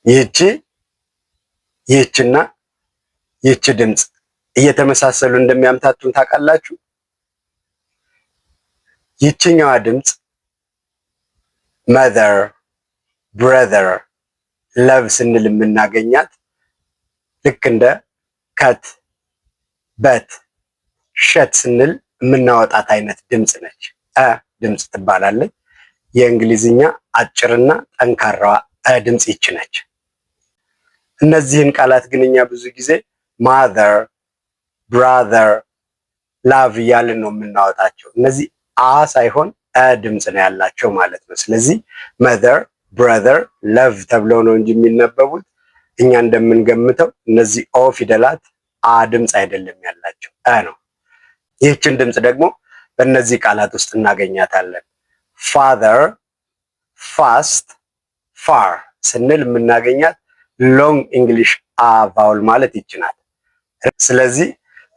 ይህች ይህችና ይህች ድምፅ እየተመሳሰሉ እንደሚያምታቱን ታውቃላችሁ። ይህችኛዋ ድምፅ mother brother love ስንል የምናገኛት ልክ እንደ ከት በት ሸት ስንል የምናወጣት አይነት ድምፅ ነች። ድምፅ ትባላለች። የእንግሊዝኛ አጭርና ጠንካራዋ ድምፅ ይች ነች። እነዚህን ቃላት ግን እኛ ብዙ ጊዜ mother brother love እያልን ነው የምናወጣቸው። እነዚህ ሳይሆን ድምፅ ነው ያላቸው ማለት ነው። ስለዚህ mother brother love ተብለው ነው እንጂ የሚነበቡት እኛ እንደምንገምተው እነዚህ ኦ ፊደላት ድምፅ አይደለም ያላቸው ነው። ይህችን ድምፅ ደግሞ በእነዚህ ቃላት ውስጥ እናገኛታለን። father fast far ስንል የምናገኛት ሎንግ እንግሊሽ ቫውል ማለት ይችላል። ስለዚህ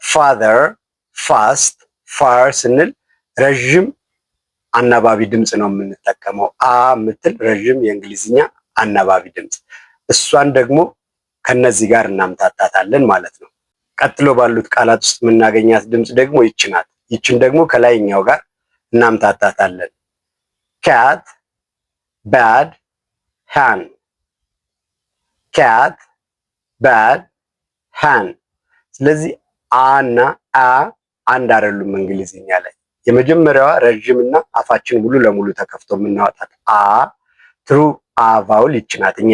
father fast far ስንል ረጅም አናባቢ ድምፅ ነው የምንጠቀመው። ምትል ረጅም የእንግሊዝኛ አናባቢ ድምፅ፣ እሷን ደግሞ ከነዚህ ጋር እናምታታታለን ማለት ነው። ቀጥሎ ባሉት ቃላት ውስጥ የምናገኛት ድምፅ ደግሞ ይች ናት። ይችን ደግሞ ከላይኛው ጋር እናምታታታለን። cat bad hen cat bad hen። ስለዚህ እና አንድ አይደሉም እንግሊዝኛ ላይ። የመጀመሪያዋ ረጅምና አፋችን ሙሉ ለሙሉ ተከፍቶ የምናወጣት ትሩ ቫውል ይች ናት። እኛ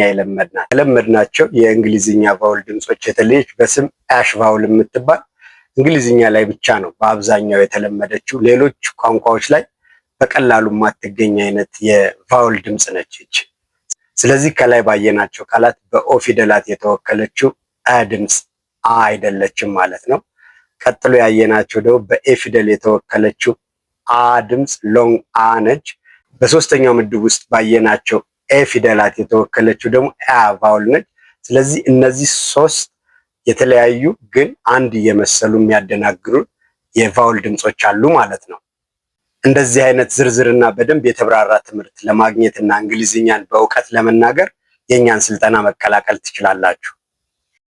የለመድናቸው የእንግሊዝኛ ቫውል ድምጾች የተለየች በስም አሽ ቫውል የምትባል እንግሊዝኛ ላይ ብቻ ነው በአብዛኛው የተለመደችው። ሌሎች ቋንቋዎች ላይ በቀላሉ የማትገኝ አይነት የቫውል ድምፅ ነች ይች። ስለዚህ ከላይ ባየናቸው ቃላት በኦ ፊደላት የተወከለችው ድምፅ አይደለችም ማለት ነው። ቀጥሎ ያየናቸው ደግሞ በኤ ፊደል የተወከለችው ድምፅ ሎንግ ነች። በሶስተኛው ምድብ ውስጥ ባየናቸው ኤ ፊደላት የተወከለችው ደግሞ ቫውል ነች። ስለዚህ እነዚህ ሶስት የተለያዩ ግን አንድ እየመሰሉ የሚያደናግሩ የቫውል ድምጾች አሉ ማለት ነው። እንደዚህ አይነት ዝርዝርና በደንብ የተብራራ ትምህርት ለማግኘትና እንግሊዝኛን በእውቀት ለመናገር የእኛን ስልጠና መቀላቀል ትችላላችሁ።